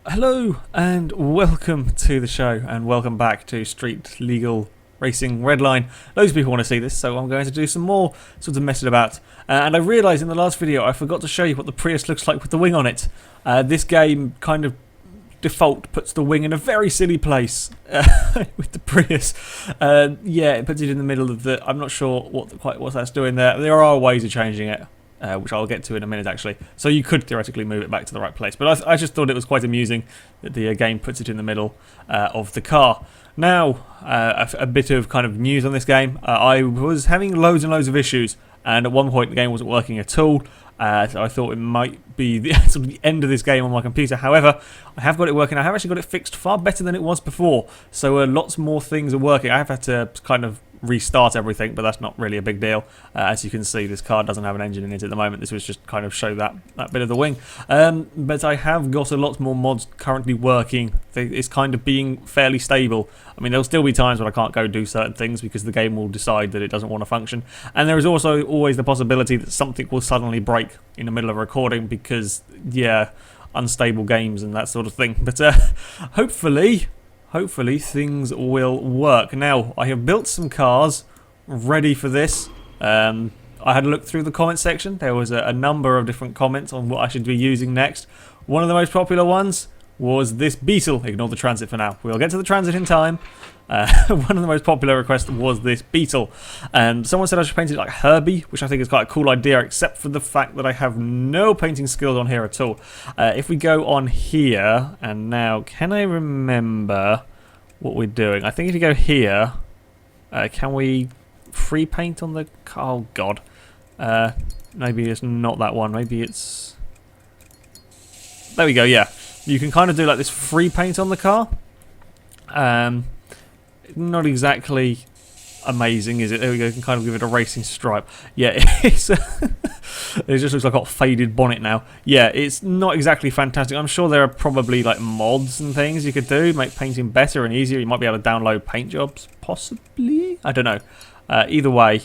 Hello and welcome to the show, and welcome back to Street Legal Racing Redline. Loads of people want to see this, so I'm going to do some more sort of messing about. And I realised in the last video I forgot to show you what the Prius looks like with the wing on it. This game kind of default puts the wing in a very silly place with the Prius. Yeah, it puts it in the middle of the... I'm not sure what that's doing there. There are ways of changing it. Which I'll get to in a minute actually. So you could theoretically move it back to the right place. But I just thought it was quite amusing that the game puts it in the middle of the car. Now, a bit of kind of news on this game. I was having loads and loads of issues, and at one point the game wasn't working at all. So I thought it might be the, sort of the end of this game on my computer. However, I have got it working. I have actually got it fixed far better than it was before. So lots more things are working. I have had to kind of restart everything, but that's not really a big deal. As you can see, this car doesn't have an engine in it at the moment. This was just kind of show that bit of the wing. But I have got a lot more mods currently working. It's kind of being fairly stable. I mean, there'll still be times when I can't go do certain things because the game will decide that it doesn't want to function. And there is also always the possibility that something will suddenly break in the middle of a recording because, yeah, unstable games and that sort of thing. But hopefully things will work. Now, I have built some cars ready for this. I had a look through the comment section. There was a number of different comments on what I should be using next. One of the most popular ones was this Beetle. Ignore the Transit for now. We'll get to the Transit in time. One of the most popular requests was this Beetle. Someone said I should paint it like Herbie, which I think is quite a cool idea, except for the fact that I have no painting skills on here at all. If we go on here, and now, can I remember what we're doing? I think if you go here, can we free paint on the car? Oh, God. Maybe it's not that one. Maybe it's... There we go, yeah. You can kind of do like this free paint on the car. Not exactly amazing, is it? There we go. You can kind of give it a racing stripe. Yeah, it's it just looks like I've got a faded bonnet now. Yeah, it's not exactly fantastic. I'm sure there are probably like mods and things you could do, make painting better and easier. You might be able to download paint jobs, possibly. I don't know. Either way,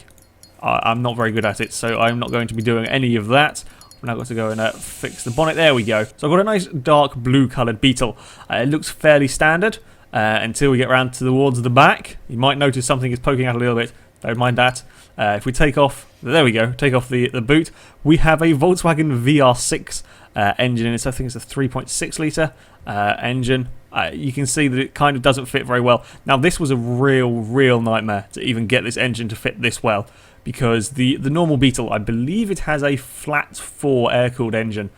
I'm not very good at it, so I'm not going to be doing any of that. I've now got to go and fix the bonnet. There we go. So I've got a nice dark blue coloured Beetle. It looks fairly standard. Until we get around towards the back, you might notice something is poking out a little bit. Don't mind that. If we take off, there we go, take off the boot, we have a Volkswagen VR6 engine in it. So I think it's a 3.6 litre engine. You can see that it kind of doesn't fit very well. Now this was a real nightmare to even get this engine to fit this well, because the normal Beetle, I believe it has a flat 4 air-cooled engine,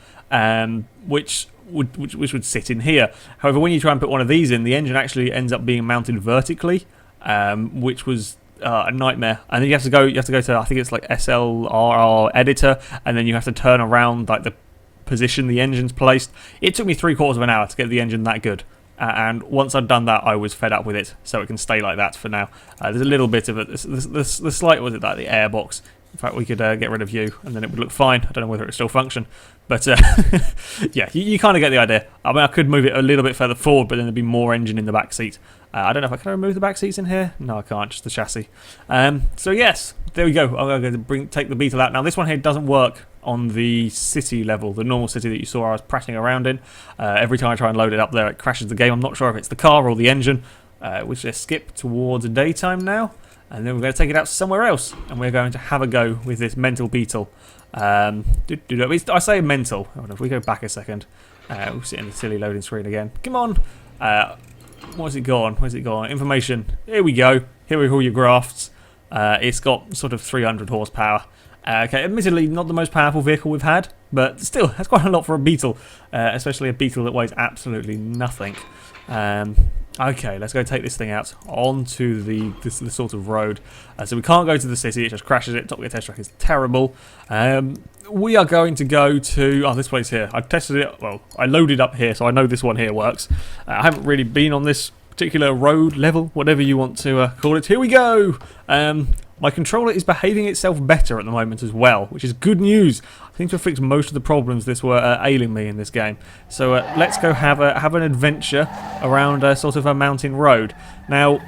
which would sit in here. However, when you try and put one of these in, the engine actually ends up being mounted vertically, which was a nightmare. And then you have to go to, I think it's like SLRR editor, and then you have to turn around like the position the engine's placed. It took me 3/4 of an hour to get the engine that good. And once I'd done that, I was fed up with it, so it can stay like that for now. There's a little bit of it. The slight, was it like the airbox? In fact, we could get rid of you, and then it would look fine. I don't know whether it still function, but yeah, you kind of get the idea. I mean, I could move it a little bit further forward, but then there'd be more engine in the back seat. I don't know if I can remove the back seats in here. No, I can't. Just the chassis. So yes, there we go. I'm going to take the Beetle out now. This one here doesn't work on the city level, the normal city that you saw I was prattling around in. Every time I try and load it up there, it crashes the game. I'm not sure if it's the car or the engine. We'll just skip towards daytime now. And then we're going to take it out somewhere else, and we're going to have a go with this mental Beetle. I say mental. Hold on, if we go back a second, we'll sit in the silly loading screen again. Come on. Where's it gone? Where's it gone? Information. Here we go. Here are all your graphs. It's got sort of 300 horsepower. Okay, admittedly not the most powerful vehicle we've had, but still, that's quite a lot for a Beetle, especially a Beetle that weighs absolutely nothing. Okay, let's go take this thing out onto the sort of road. So we can't go to the city, it just crashes it. Top Gear Test Track is terrible. We are going to go to, this place here. I tested it, well, I loaded up here, so I know this one here works. I haven't really been on this particular road level, whatever you want to call it. Here we go! My controller is behaving itself better at the moment as well, which is good news. I seem to have fixed most of the problems this were ailing me in this game. So let's go have an adventure around sort of a mountain road. Now,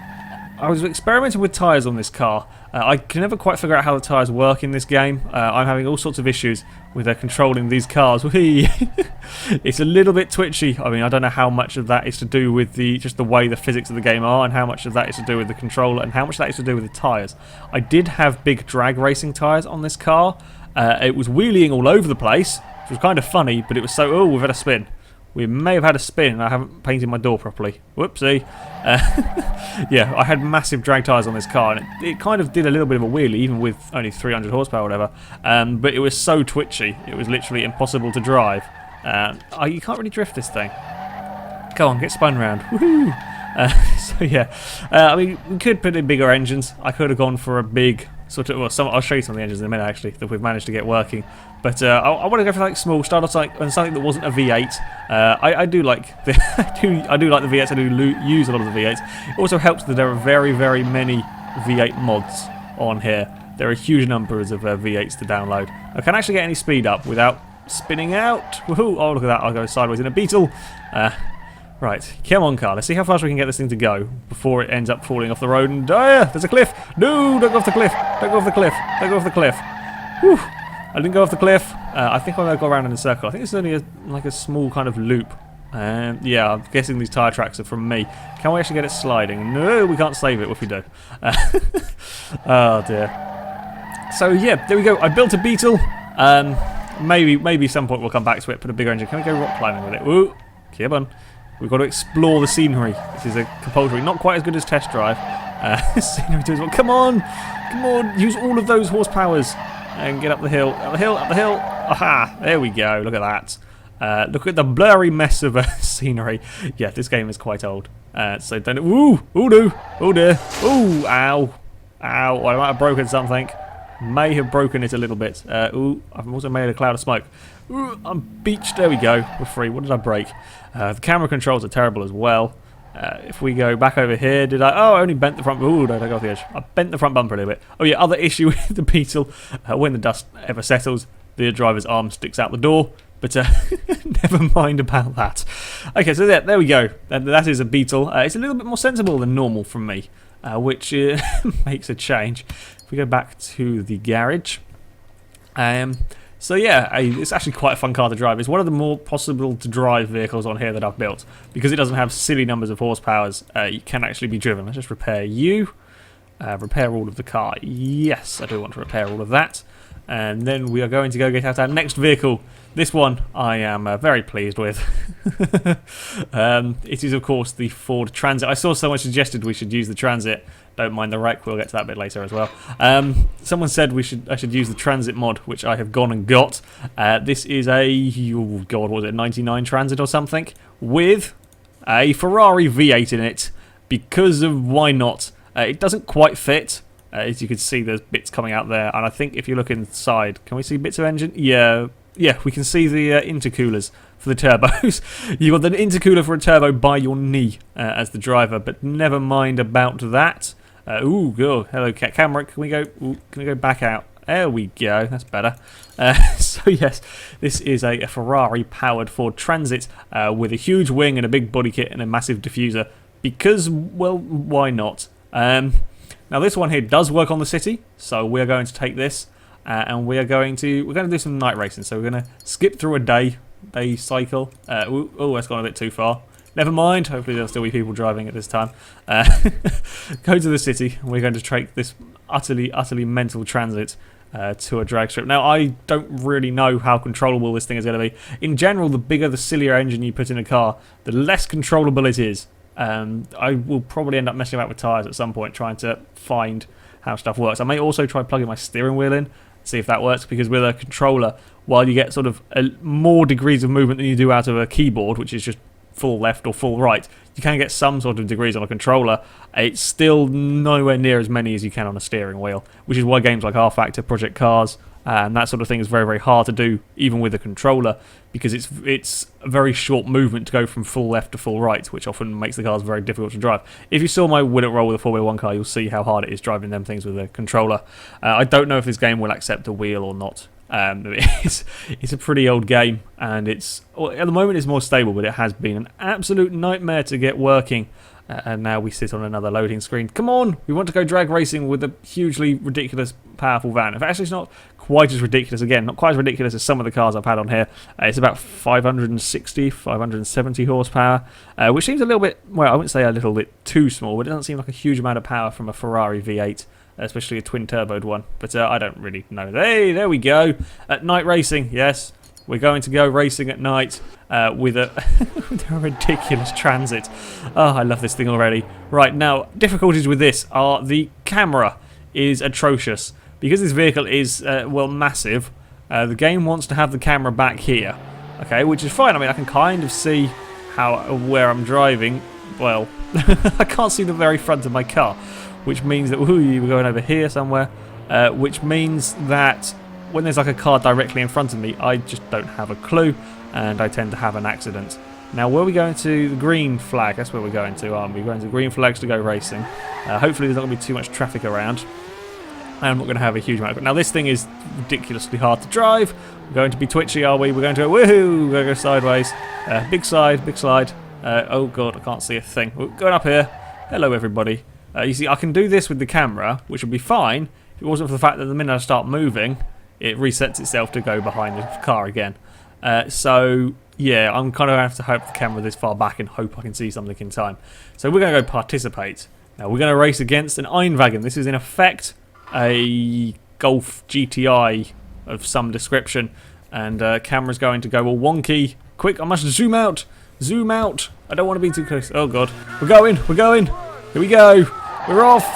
I was experimenting with tyres on this car. I can never quite figure out how the tyres work in this game. I'm having all sorts of issues with controlling these cars. It's a little bit twitchy. I mean, I don't know how much of that is to do with just the way the physics of the game are, and how much of that is to do with the controller, and how much of that is to do with the tyres. I did have big drag racing tyres on this car. It was wheeling all over the place, which was kind of funny, but it was so... Oh, we've had a spin. We may have had a spin, and I haven't painted my door properly. Whoopsie. Yeah, I had massive drag tyres on this car, and it kind of did a little bit of a wheelie, even with only 300 horsepower or whatever. But it was so twitchy, it was literally impossible to drive. You can't really drift this thing. Go on, get spun round. Woohoo! So yeah, I mean, we could put in bigger engines. I could have gone for a big... sort of, well, I'll show you some of the engines in a minute actually that we've managed to get working, but I want to go for like small, start off on something that wasn't a V8. I do like the I do like the V8s. I do use a lot of the V8s. It also helps that there are very, very many V8 mods on here. There are huge numbers of V8s to download. I can't actually get any speed up without spinning out. Woohoo! Oh, look at that! I'll go sideways in a Beetle. Right, come on, car. Let's see how fast we can get this thing to go before it ends up falling off the road. And there's a cliff. No, don't go off the cliff. Don't go off the cliff. Don't go off the cliff. Whew. I didn't go off the cliff. I think I'm going to go around in a circle. I think it's only like a small kind of loop. Yeah, I'm guessing these tyre tracks are from me. Can we actually get it sliding? No, we can't save it if we do. Oh, dear. So, yeah, there we go. I built a Beetle. Maybe some point we'll come back to it, put a bigger engine. Can we go rock climbing with it? Ooh, come on. We've got to explore the scenery. This is a compulsory, not quite as good as test drive. Scenery too as well. Come on! Come on! Use all of those horsepowers and get up the hill. Up the hill, up the hill! Aha! There we go. Look at that. Look at the blurry mess of scenery. Yeah, this game is quite old. So don't... Ooh! Ooh, no! Oh dear! Ooh! Ow! Ow! I might have broken something. May have broken it a little bit. Ooh! I've also made a cloud of smoke. Ooh, I'm beached. There we go. We're free. What did I break? The camera controls are terrible as well. If we go back over here, did I... Oh, I only bent the front... Ooh, no, don't go off the edge. I bent the front bumper a little bit. Oh, yeah, other issue with the Beetle. When the dust ever settles, the driver's arm sticks out the door. But never mind about that. Okay, so there we go. That is a Beetle. It's a little bit more sensible than normal from me, which makes a change. If we go back to the garage... So yeah, it's actually quite a fun car to drive. It's one of the more possible to drive vehicles on here that I've built. Because it doesn't have silly numbers of horsepowers, you can actually be driven. Let's just repair you. Repair all of the car. Yes, I do want to repair all of that. And then we are going to go get out our next vehicle. This one I am very pleased with. It is, of course, the Ford Transit. I saw someone suggested we should use the Transit. Don't mind the wreck, we'll get to that bit later as well. Someone said I should use the Transit mod, which I have gone and got. This is a, oh god, what was it, 99 Transit or something, with a Ferrari V8 in it, because of why not. It doesn't quite fit. As you can see, there's bits coming out there, and I think if you look inside, can we see bits of engine? Yeah, we can see the intercoolers for the turbos. You got the intercooler for a turbo by your knee as the driver, but never mind about that. Ooh, good. Hello, camera. Can we go back out? There we go. That's better. So yes, this is a Ferrari-powered Ford Transit with a huge wing and a big body kit and a massive diffuser. Because, well, why not? Now this one here does work on the city, so we're going to take this and we're going to do some night racing. So we're going to skip through a day cycle. Oh, that's gone a bit too far. Never mind. Hopefully there'll still be people driving at this time. Go to the city. And we're going to take this utterly mental Transit to a drag strip. Now I don't really know how controllable this thing is going to be. In general, the bigger, the sillier engine you put in a car, the less controllable it is. I will probably end up messing about with tyres at some point, trying to find how stuff works. I may also try plugging my steering wheel in, see if that works, because with a controller, while you get sort of more degrees of movement than you do out of a keyboard, which is just full left or full right, you can get some sort of degrees on a controller. It's still nowhere near as many as you can on a steering wheel, which is why games like R Factor, Project Cars, and that sort of thing is very, very hard to do, even with a controller, because it's a very short movement to go from full left to full right, which often makes the cars very difficult to drive. If you saw my Will It Roll with a 4x1 car, you'll see how hard it is driving them things with a controller. I don't know if this game will accept a wheel or not. It's a pretty old game, and at the moment it's more stable, but it has been an absolute nightmare to get working. And now we sit on another loading screen. Come on, we want to go drag racing with a hugely ridiculous, powerful van. In fact, actually, it's not quite as ridiculous. Again, not quite as ridiculous as some of the cars I've had on here. It's about 560, 570 horsepower, which seems a little bit, well, I wouldn't say a little bit too small, but it doesn't seem like a huge amount of power from a Ferrari V8. Especially a twin-turboed one, but I don't really know. Hey, there we go. At night racing, yes. We're going to go racing at night with a ridiculous transit. Oh, I love this thing already. Right, now, difficulties with this are the camera is atrocious. Because this vehicle is, well, massive, the game wants to have the camera back here. Okay, which is fine. I mean, I can kind of see where I'm driving. Well, I can't see the very front of my car. Which means that we're going over here somewhere, which means that when there's like a car directly in front of me, I just don't have a clue, and I tend to have an accident. Now, where are we going to? The green flag, that's where we're going to, aren't we? We're going to green flags to go racing. Hopefully there's not going to be too much traffic around. I'm not going to have a huge amount of... Now, this thing is ridiculously hard to drive. We're going to be twitchy, are we? We're going to go, woohoo! We're going to go sideways. Big slide, big slide. Oh, God, I can't see a thing. We're going up here. Hello, everybody. You see, I can do this with the camera, which would be fine if it wasn't for the fact that the minute I start moving, it resets itself to go behind the car again. So, yeah, I'm kind of going to have to hope the camera this far back and hope I can see something in time. So we're going to go participate. Now, we're going to race against an Einwagen. This is, in effect, a Golf GTI of some description. And camera's going to go all wonky. Quick, I must zoom out. Zoom out. I don't want to be too close. Oh, God. We're going. We're going. Here we go. We're off.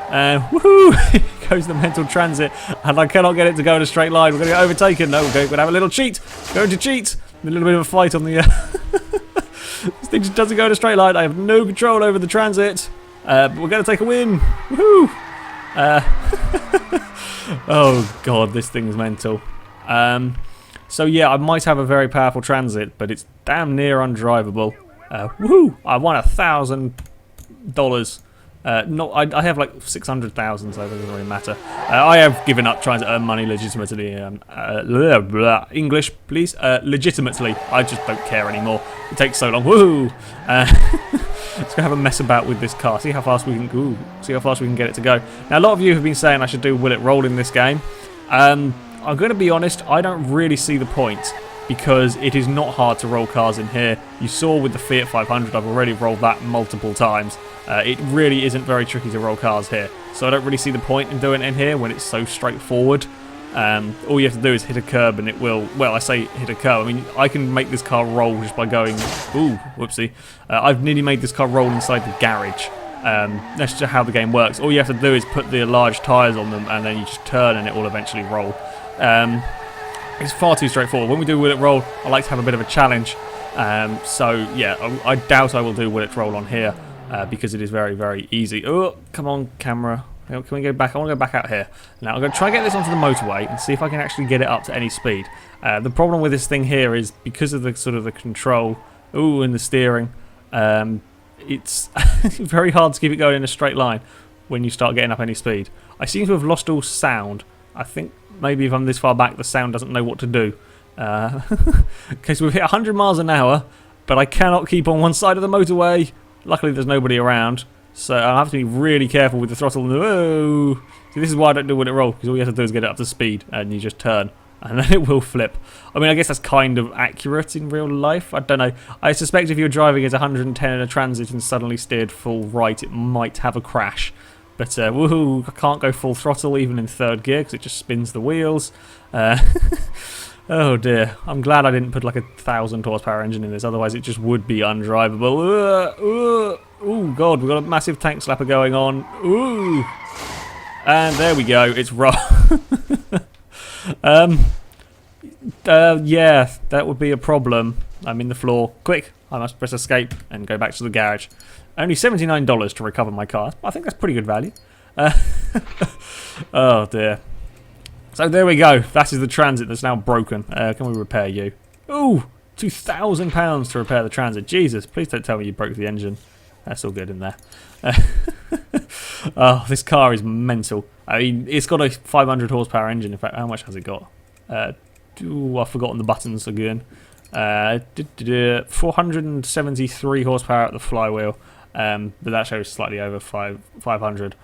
Woohoo! Here goes the mental transit. And I cannot get it to go in a straight line. We're going to get overtaken. No, we're going to have a little cheat. Going to cheat. A little bit of a fight on the... This thing just doesn't go in a straight line. I have no control over the transit. But we're going to take a win. Woohoo! Oh, God, this thing's mental. So, yeah, I might have a very powerful transit, but it's damn near undrivable. Woohoo! I won $1,000. No, I have like 600,000, so it doesn't really matter. I have given up trying to earn money legitimately. English, please. Legitimately. I just don't care anymore. It takes so long. Woohoo! Let's go have a mess about with this car. See how fast we can. Ooh, see how fast we can get it to go. Now, a lot of you have been saying I should do Will It Roll in this game. I'm going to be honest. I don't really see the point. Because it is not hard to roll cars in here. You saw with the Fiat 500, I've already rolled that multiple times. It really isn't very tricky to roll cars here. So I don't really see the point in doing it in here when it's so straightforward. All you have to do is hit a curb and it will... Well, I say hit a curb. I mean, I can make this car roll just by going... Ooh, whoopsie. I've nearly made this car roll inside the garage. That's just how the game works. All you have to do is put the large tyres on them and then you just turn and it will eventually roll. It's far too straightforward. When we do Will It Roll, I like to have a bit of a challenge. So, yeah, I doubt I will do Will It Roll on here because it is very, very easy. Oh, come on, camera. Can we go back? I want to go back out here. Now, I'm going to try and get this onto the motorway and see if I can actually get it up to any speed. The problem with this thing here is because of the sort of the control, and the steering, it's very hard to keep it going in a straight line when you start getting up any speed. I seem to have lost all sound. I think maybe if I'm this far back, the sound doesn't know what to do. Okay, so we've hit 100 miles an hour, but I cannot keep on one side of the motorway. Luckily, there's nobody around, so I have to be really careful with the throttle. Whoa! See, this is why I don't do Will It Roll, because all you have to do is get it up to speed, and you just turn, and then it will flip. I mean, I guess that's kind of accurate in real life. I don't know. I suspect if you're driving at 110 in a transit and suddenly steered full right, it might have a crash. But, woohoo, I can't go full throttle even in third gear because it just spins the wheels. Oh dear, I'm glad I didn't put like a 1,000 horsepower engine in this, otherwise it just would be undrivable. Oh god, we've got a massive tank slapper going on. Ooh. And there we go, it's roll. Yeah, that would be a problem. I'm in the floor. Quick, I must press escape and go back to the garage. Only $79 to recover my car. I think that's pretty good value. Oh dear. So there we go. That is the transit that's now broken. Can we repair you? Ooh, £2,000 to repair the transit. Jesus, please don't tell me you broke the engine. That's all good in there. Oh, this car is mental. I mean, it's got a 500 horsepower engine. In fact, how much has it got? I've forgotten the buttons again. 473 horsepower at the flywheel, but that shows slightly over 500.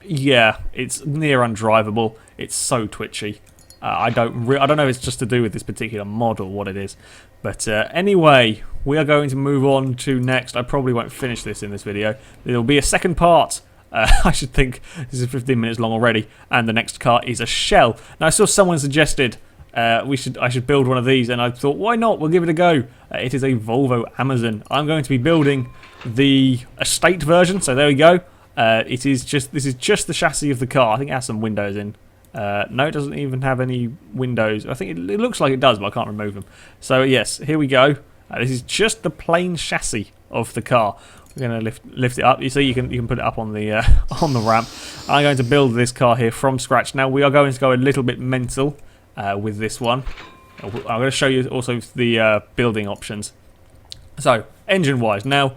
Yeah, it's near undrivable. It's so twitchy. I don't know if it's just to do with this particular model, what it is. But anyway, we are going to move on to next. I probably won't finish this in this video. There will be a second part. I should think this is 15 minutes long already, and the next car is a Shell. Now I saw someone suggested I should build one of these, and I thought, why not? We'll give it a go. It is a Volvo Amazon. I'm going to be building the estate version. So there we go. This is just the chassis of the car. I think it has some windows in. No, it doesn't even have any windows. I think it looks like it does, but I can't remove them. So yes, here we go. This is just the plain chassis of the car. We're going to lift it up. You see, you can put it up on the on the ramp. I'm going to build this car here from scratch. Now we are going to go a little bit mental with this one. I'm going to show you also the building options. So engine-wise, now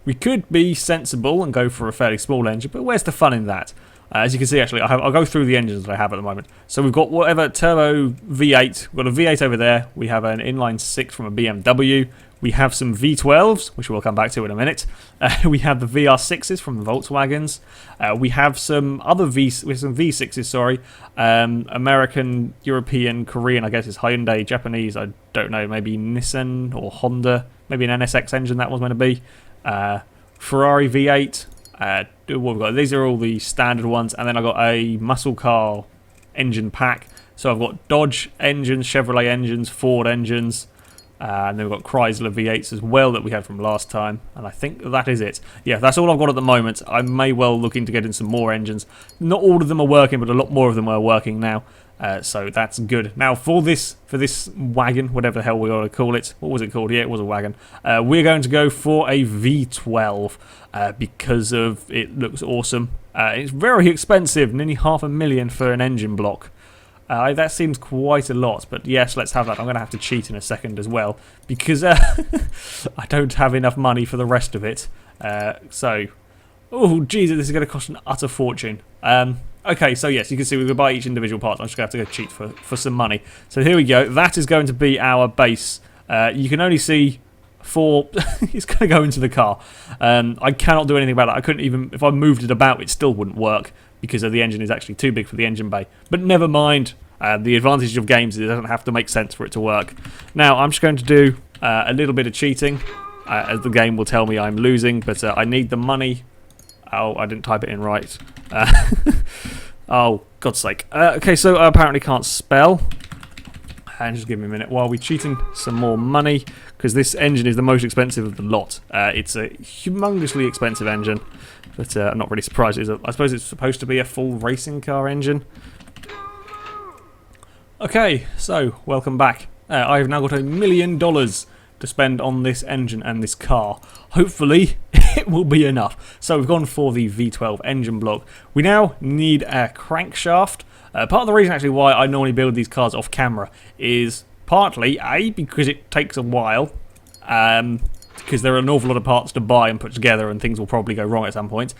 we could be sensible and go for a fairly small engine, but where's the fun in that? As you can see, actually, I'll go through the engines that I have at the moment. So we've got whatever turbo V8. We've got a V8 over there. We have an inline 6 from a BMW. We have some V12s, which we'll come back to in a minute. We have the VR6s from the Volkswagens. We have some other V6s, sorry. American, European, Korean, I guess it's Hyundai, Japanese, I don't know, maybe Nissan or Honda. Maybe an NSX engine that was meant to be. Ferrari V8. What we've got? These are all the standard ones, and then I've got a muscle car engine pack. So I've got Dodge engines, Chevrolet engines, Ford engines, and then we've got Chrysler V8s as well that we had from last time, and I think that is it. Yeah, that's all I've got at the moment. I may well look into getting some more engines. Not all of them are working, but a lot more of them are working now. So that's good. Now for this wagon, whatever the hell we ought to call it, what was it called? Yeah, it was a wagon. We're going to go for a V12 because of it looks awesome. It's very expensive, nearly $500,000 for an engine block. That seems quite a lot, but yes, let's have that. I'm going to have to cheat in a second as well because I don't have enough money for the rest of it. Oh Jesus, this is going to cost an utter fortune. Okay, so yes, you can see we're going to buy each individual part. I'm just going to have to go cheat for some money. So here we go. That is going to be our base. You can only see 4. It's going to go into the car. I cannot do anything about it. I couldn't even, if I moved it about, it still wouldn't work because the engine is actually too big for the engine bay. But never mind. The advantage of games is it doesn't have to make sense for it to work. Now, I'm just going to do a little bit of cheating, as the game will tell me I'm losing, but I need the money. Oh, I didn't type it in right. Oh, God's sake. Okay, so I apparently can't spell. And just give me a minute while we're cheating some more money, because this engine is the most expensive of the lot. It's a humongously expensive engine, but I'm not really surprised. I suppose it's supposed to be a full racing car engine. Okay, so welcome back. I've now got $1 million to spend on this engine and this car. Hopefully it will be enough. So we've gone for the V12 engine block. We now need a crankshaft. Part of the reason actually why I normally build these cars off camera is partly A, because it takes a while, because there are an awful lot of parts to buy and put together and things will probably go wrong at some point.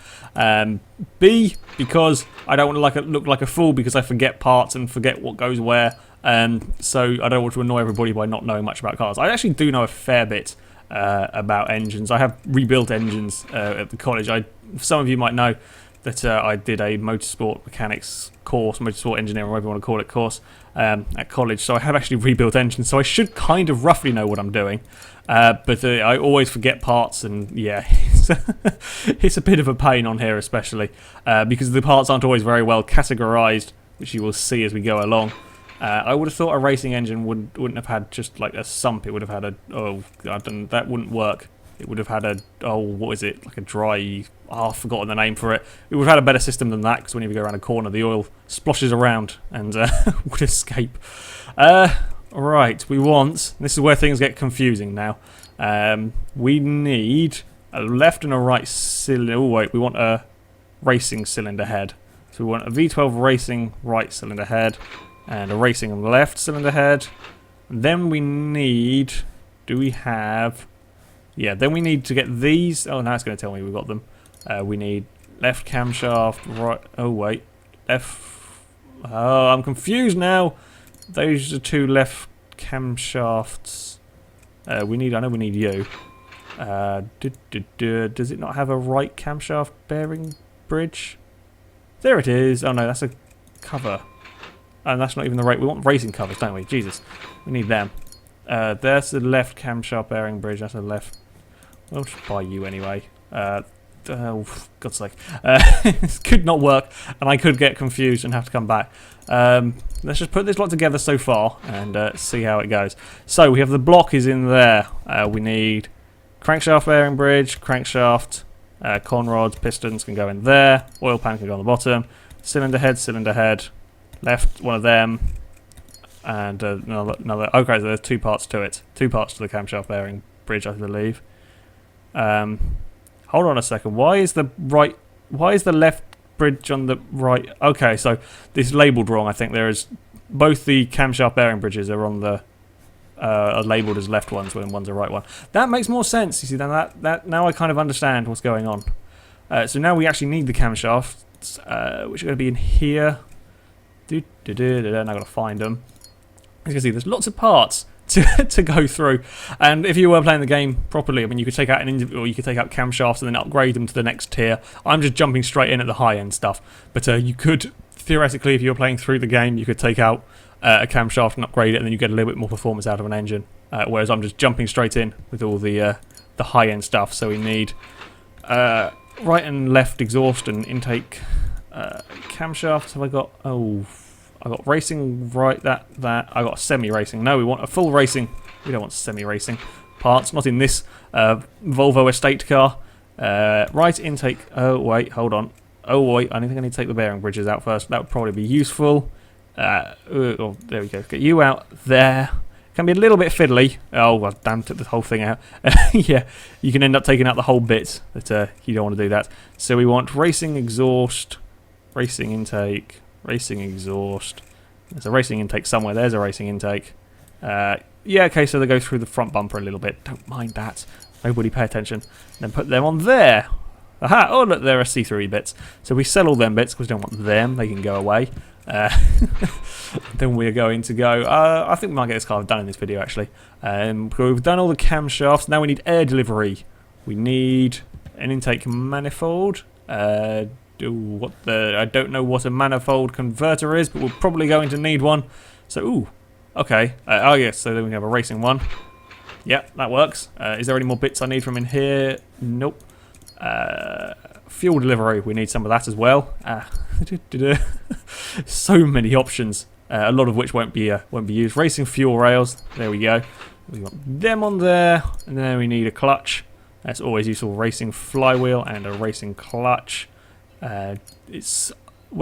B, because I don't want to look like a fool because I forget parts and forget what goes where. So I don't want to annoy everybody by not knowing much about cars. I actually do know a fair bit about engines. I have rebuilt engines at the college. Some of you might know that I did a motorsport mechanics course, motorsport engineering, whatever you want to call it, course at college. So I have actually rebuilt engines, so I should kind of roughly know what I'm doing. But I always forget parts, and yeah, it's a bit of a pain on here, especially because the parts aren't always very well categorized, which you will see as we go along. I would have thought a racing engine wouldn't have had just like a sump. It would have had that wouldn't work. It would have had what is it, like a dry, I've forgotten the name for it. It would have had a better system than that, because whenever you go around a corner, the oil splashes around and would escape. Right, this is where things get confusing now. We need a left and a right cylinder. Oh wait, we want a racing cylinder head. So we want a V12 racing right cylinder head and a racing left cylinder head. And then we need, then we need to get these. Oh, now it's going to tell me we've got them. We need left camshaft, right. Oh wait, left. Oh, I'm confused now. Those are 2 left camshafts. I know we need you. Does it not have a right camshaft bearing bridge? There it is. Oh no, that's a cover. And that's not even the right. We want racing covers, don't we? Jesus. We need them. There's the left camshaft bearing bridge. That's the left. We'll just buy you anyway. Oh, for God's sake. This could not work, and I could get confused and have to come back. Let's just put this lot together so far and see how it goes. So we have the block is in there. We need crankshaft bearing bridge, crankshaft, con rods, pistons can go in there, oil pan can go on the bottom, cylinder head, left one of them, and another. Okay, so there's 2 parts to it. 2 parts to the camshaft bearing bridge, I believe. Hold on a second. Why is the left bridge on the right? Okay, so this is labelled wrong. I think there is both the camshaft bearing bridges are on the are labelled as left ones when one's a right one. That makes more sense. You see, that now I kind of understand what's going on. So now we actually need the camshafts, which are going to be in here. Now I've got to find them. As you can see, there's lots of parts to go through, and if you were playing the game properly, I mean, you could take out or you could take out camshafts and then upgrade them to the next tier. I'm just jumping straight in at the high end stuff, but you could theoretically, if you were playing through the game, you could take out a camshaft and upgrade it, and then you get a little bit more performance out of an engine. Whereas I'm just jumping straight in with all the high end stuff. So we need right and left exhaust and intake camshafts. Have I got? Oh. I got racing, right, that. I got semi-racing. No, we want a full racing. We don't want semi-racing parts. Not in this Volvo estate car. Right intake. Oh, wait, hold on. Oh, wait, I think I need to take the bearing bridges out first. That would probably be useful. Oh, there we go. Get you out there. Can be a little bit fiddly. Oh, well, damn, took the whole thing out. Yeah, you can end up taking out the whole bit, but you don't want to do that. So we want racing exhaust, racing intake, racing exhaust. There's a racing intake somewhere. There's a racing intake. Yeah, okay, so they go through the front bumper a little bit. Don't mind that. Nobody pay attention. Then put them on there. Aha! Oh, look, there are see-through bits. So we sell all them bits because we don't want them. They can go away. Then we're going to go. I think we might get this car done in this video, actually. We've done all the camshafts. Now we need air delivery. We need an intake manifold. I don't know what a manifold converter is, but we're probably going to need one. So, ooh, okay. Oh, yes, so then we have a racing one. Yep, that works. Is there any more bits I need from in here? Nope. Fuel delivery, we need some of that as well. So many options, a lot of which won't be used. Racing fuel rails, there we go. We want them on there, and then we need a clutch. That's always useful. Racing flywheel and a racing clutch. Where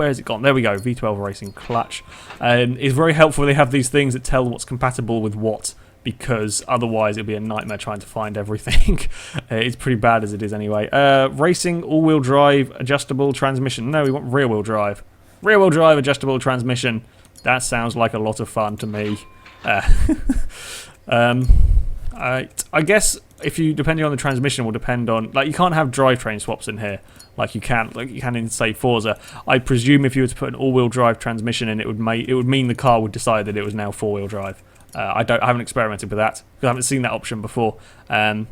has it gone? There we go. V12 racing clutch. It's very helpful they have these things that tell what's compatible with what, because otherwise it'll be a nightmare trying to find everything. It's pretty bad as it is anyway. Racing all-wheel drive adjustable transmission. No, we want rear-wheel drive. Rear-wheel drive adjustable transmission. That sounds like a lot of fun to me. I guess if you, depending on the transmission, will depend on, like, you can't have drivetrain swaps in here like you can in, say, Forza. I presume if you were to put an all-wheel drive transmission in, it would mean the car would decide that it was now four-wheel drive. I haven't experimented with that because I haven't seen that option before. Oh,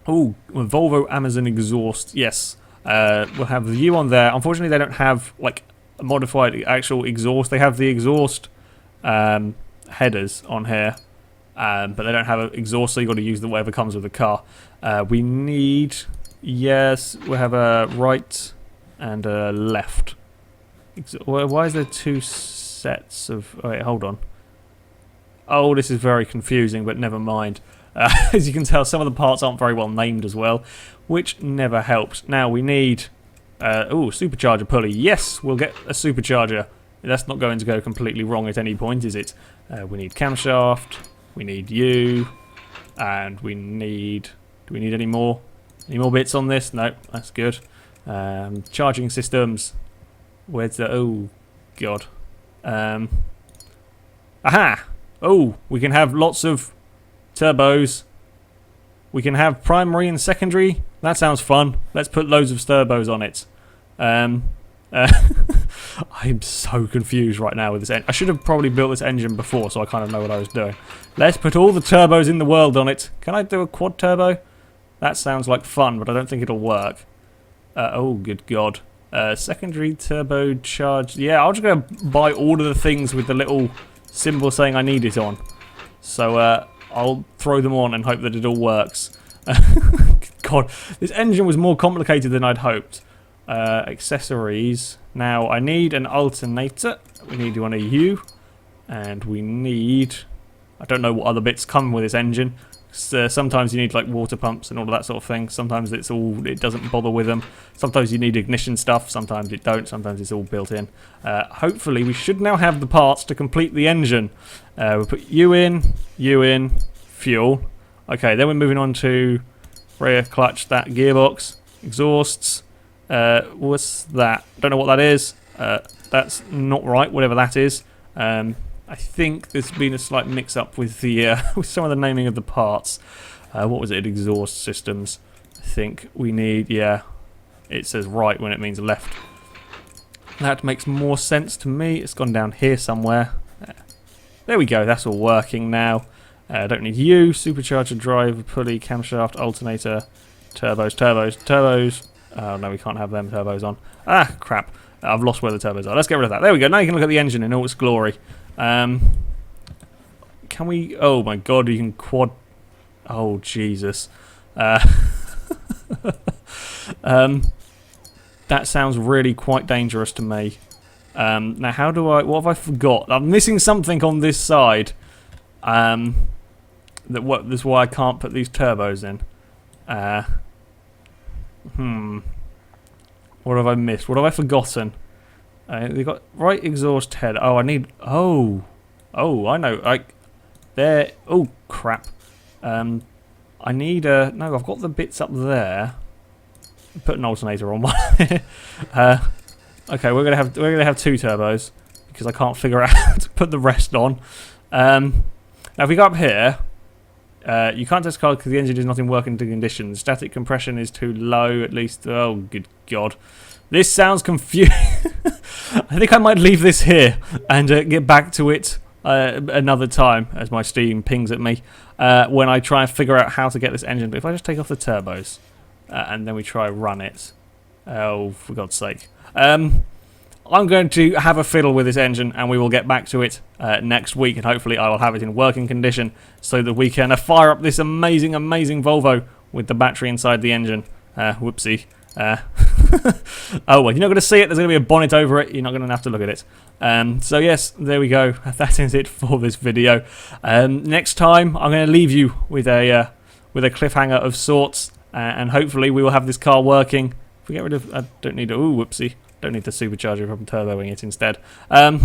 Volvo Amazon exhaust. Yes, we'll have the U on there. Unfortunately, they don't have like a modified actual exhaust. They have the exhaust headers on here. But they don't have an exhaust, so you've got to use whatever comes with the car. We need, yes, we have a right and a left. Why is there two sets of, oh, wait, hold on. Oh, this is very confusing, but never mind. As you can tell, some of the parts aren't very well named as well, which never helps. Now we need, supercharger pulley. Yes, we'll get a supercharger. That's not going to go completely wrong at any point, is it? We need camshaft. We need you, and we need, do we need any more? Any more bits on this? No, that's good. Charging systems. Where's the, oh, God. Aha! Oh, we can have lots of turbos. We can have primary and secondary. That sounds fun. Let's put loads of turbos on it. I'm so confused right now with this engine. I should have probably built this engine before, so I kind of know what I was doing. Let's put all the turbos in the world on it. Can I do a quad turbo? That sounds like fun, but I don't think it'll work. Oh, good God. Secondary turbocharged. Yeah, I'll just go buy all of the things with the little symbol saying I need it on. So I'll throw them on and hope that it all works. God, this engine was more complicated than I'd hoped. Accessories. Now, I need an alternator. We need one of you. And we need... I don't know what other bits come with this engine. Sometimes you need like water pumps and all of that sort of thing. Sometimes it doesn't bother with them. Sometimes you need ignition stuff. Sometimes it don't. Sometimes it's all built in. Hopefully, we should now have the parts to complete the engine. We'll put you in, fuel. Okay, then we're moving on to rear clutch, that gearbox, exhausts. What's that? Don't know what that is. That's not right, whatever that is. I think there's been a slight mix-up with the with some of the naming of the parts. What was it? Exhaust systems. I think we need, yeah, it says right when it means left. That makes more sense to me. It's gone down here somewhere. There we go, that's all working now. Don't need you. Supercharger, drive, pulley, camshaft, alternator, turbos. Oh no, we can't have them turbos on. Ah, crap. I've lost where the turbos are. Let's get rid of that. There we go. Now you can look at the engine in all its glory. Can we... Oh my God, you can quad... Oh, Jesus. That sounds really quite dangerous to me. Now, how do I... What have I forgot? I'm missing something on this side. That's why I can't put these turbos in. What have I missed? What have I forgotten? They got right exhaust head. Oh, I need... Oh, I know. There... Oh, crap. I need a... No, I've got the bits up there. Put an alternator on one. Okay, we're gonna have two turbos because I can't figure out how to put the rest on. Now, if we go up here, you can't test car because the engine is not in working condition. Static compression is too low, at least. Oh, good God. This sounds confusing. I think I might leave this here and get back to it another time as my Steam pings at me when I try and figure out how to get this engine. But if I just take off the turbos and then we try run it. Oh, for God's sake. I'm going to have a fiddle with this engine and we will get back to it next week, and hopefully I will have it in working condition so that we can fire up this amazing Volvo with the battery inside the engine. Whoopsie. Oh well, you're not going to see it. There's going to be a bonnet over it. You're not going to have to look at it. So yes, there we go. That is it for this video. Next time I'm going to leave you with a cliffhanger of sorts, and hopefully we will have this car working. If we get rid of... I don't need... Oh, whoopsie. Don't need the supercharger if I'm turboing it instead.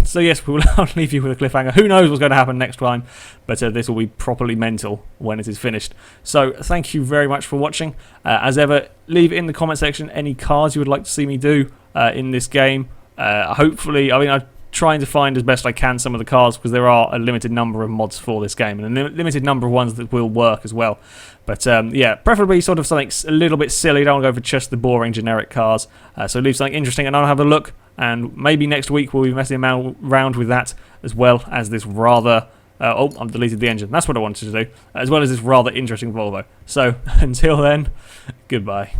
So yes, I'll leave you with a cliffhanger. Who knows what's going to happen next time, but this will be properly mental when it is finished. So thank you very much for watching. As ever, leave in the comment section any cars you would like to see me do in this game. Hopefully, I mean, I'm trying to find as best I can some of the cars because there are a limited number of mods for this game and a limited number of ones that will work as well. But yeah, preferably sort of something a little bit silly. Don't want to go for just the boring generic cars. So leave something interesting and I'll have a look. And maybe next week we'll be messing around with that as well as this rather... oh, I've deleted the engine. That's what I wanted to do. As well as this rather interesting Volvo. So until then, goodbye.